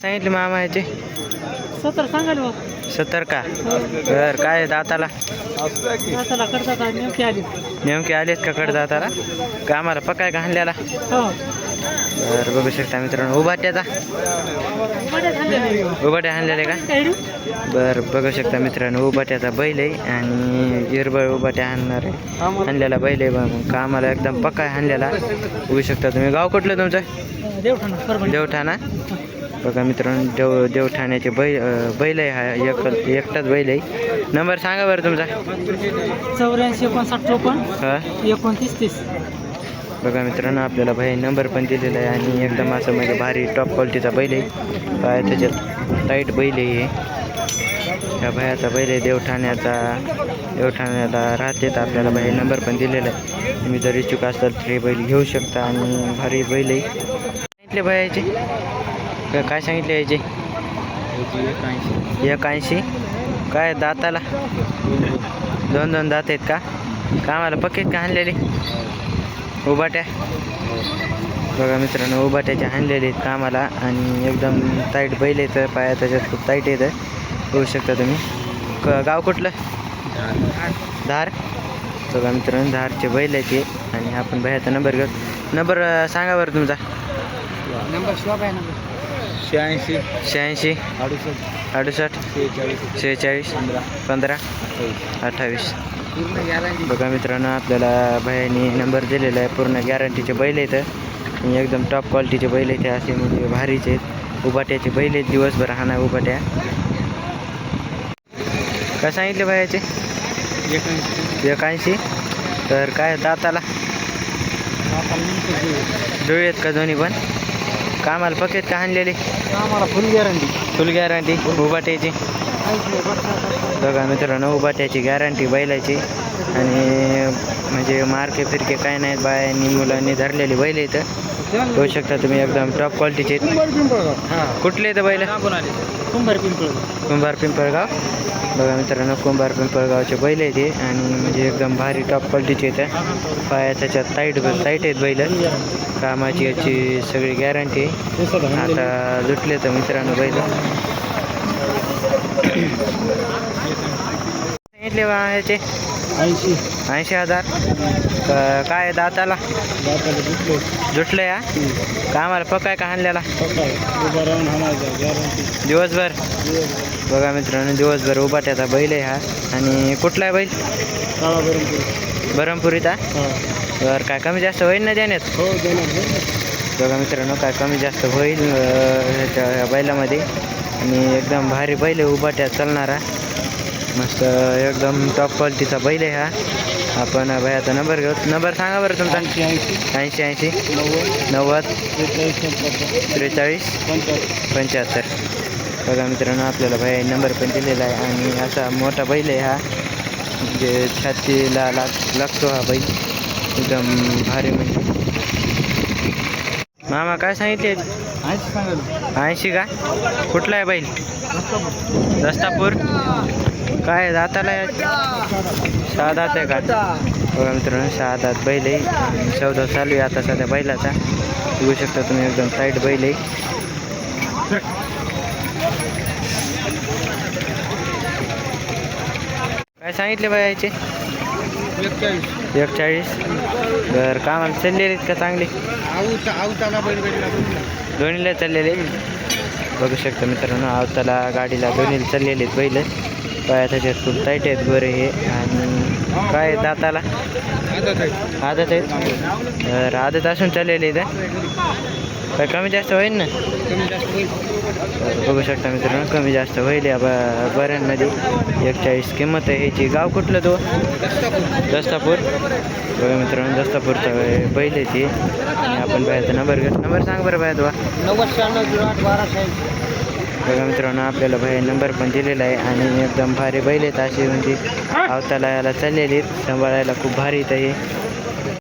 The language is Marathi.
सांगितले मामा याचे 70 सांगाल बा. 70 का बर काय दाताला दाताला करतात आणि नेमकी आली. नेमके आलेत का कड दाताला का आम्हाला पकाय का हाणल्याला हो बर बघू शकता मित्रांनो उभाट्याचा उभाट्या हाणलेले का बर बघू शकता मित्रांनो उभाट्याचा बैल आहे आणि हिरबळ उभाट्या हाणणार आहे हाणलेला बैल आहे मग का आम्हाला एकदम पक्का हाणलेला बघू शकता तुम्ही. गाव कुठलं तुमचं देवठाणा परभणी. देवठाणा बघा मित्रांनो देवठाण्याचे बैल आहे हा एकटाच बैल आहे. नंबर सांगा बरं तुमचा 84 59 54 हां 29 30. बघा मित्रांनो आपल्याला भाई नंबर पण दिलेला आहे आणि एकदम असं म्हणजे भारी टॉप क्वालिटीचा बैल आहे काय त्याच्यात टाईट बैल आहे हे. ह्या भायाचा बैल आहे देवठाण्याला राहतेत आपल्याला भाई नंबर पण दिलेला आहे. तुम्ही जर इच्छुक असाल तर हे बैल घेऊ शकता आणि भारी बैल आहे. सांगितले भायाचे काय सांगितले याचे 81 काय दाताला दोन दात आहेत का आम्हाला पक्केत का हाणलेले उभाट्या बघा मित्रांनो उभाट्याच्या हाणलेले आहेत कामाला आणि एकदम टाईट बैल येतं पाया त्याच्यात खूप टाईट येतं होऊ शकता तुम्ही. गाव कुठलं धार बघा मित्रांनो धारचे बैल आहेत ते आणि आपण बाहेरचा नंबर घेऊ. नंबर सांगा बरं तुमचा नंबर शॉप आहे नंबर 86 68 46 15 28. बघा मित्रांनो आपल्याला भाईने नंबर दिलेला आहे. पूर्ण गॅरंटीचे बैल आहेत आणि एकदम टॉप क्वालिटीचे बैल आहेत असे म्हणजे भारीचे आहेत. उभाट्याचे बैल आहेत दिवसभर हाणा उभाट्या. काय सांगितले भाईचे 81 तर काय दाताला डोळे आहेत का दोन्ही पण कामाला पकेत का हाणलेले आम्हाला फुल गॅरंटी उभाट्याची बघा मित्रांनो उभाट्याची गॅरंटी बैलाची आणि म्हणजे मार्के फिरके काय नाहीत बायांनी मुलांनी धरलेली बैल इथं होऊ शकता तुम्ही एकदम टॉप क्वालिटीचे. कुठले येतं बैल कुंभार पिंपळगाव बघा मित्रांनो कुंभार पिंपळगावचे बैल आहे ते आणि म्हणजे एकदम भारी टॉप क्वालिटीचे येतं पाया त्याच्यात टाईट आहेत बैल कामाची याची सगळी गॅरंटी आता जुटले तर मित्रांनो बैल सांगितले बा ह्याचे 80,000 काय दाताला जुटलं या कामाला पकाय का हाणलेला दिवसभर बघा मित्रांनो दिवसभर उभाट्याचा बैल आहे हा आणि कुठला आहे बैल बरमपुरीचा बरं काय कमी जास्त होईल ना देण्यात बघा मित्रांनो काय कमी जास्त होईल ह्याच्या बैलामध्ये आणि एकदम भारी बैल आहे उभाट्यात चालणारा मस्त एकदम टॉप क्वालिटीचा बैल आहे हा. आपण भैयाचा नंबर घेऊ. नंबर सांगा बरं तुमचा 80 90 43 75. बघा मित्रांनो आपल्याला भैया नंबर पण दिलेला आहे आणि असा मोठा बैल आहे हा म्हणजे छातीला लागतो हा बैल एकदम भारी म्हणजे. मामा काय सांगितले 80 का कुठला आहे बैल दस्तापूर काय दाताला 6 दात आहे का बघा मित्रांनो 6 दात बैल आहे. सौदा चालू आहे आता सध्या बैलाचा बघू शकता तुम्ही एकदम टाईट बैल आहे. काय सांगितले बाई याचे 41 बरं कामाला चाललेले आहेत का चांगले दोन्हीला चाललेले बघू शकता मित्रांनो आवताला गाडीला दोन्हीला चाललेले आहेत बैल पाया त्याच्यात खूप टाईट आहेत बरे हे आणि काय दाताला आदत आहेत आदत असून चाललेले आहेत काय कमी जास्त होईल ना बघू शकता मित्रांनो कमी जास्त होईल या बऱ्यांमध्ये 41 किंमत आहे ह्याची. गाव कुठलं तो दस्तापूर बघा मित्रांनो दस्तापूरचा बैल आहे ती आणि आपण बाहेरचा नंबर सांग बरं बाहेर तुला 90 बघा मित्रांनो आपल्याला बाहेर नंबर पण दिलेला आहे आणि एकदम भारी बैल आहेत अशी म्हणजे अवताला याला चाललेली सांभाळायला खूप भारी येतं हे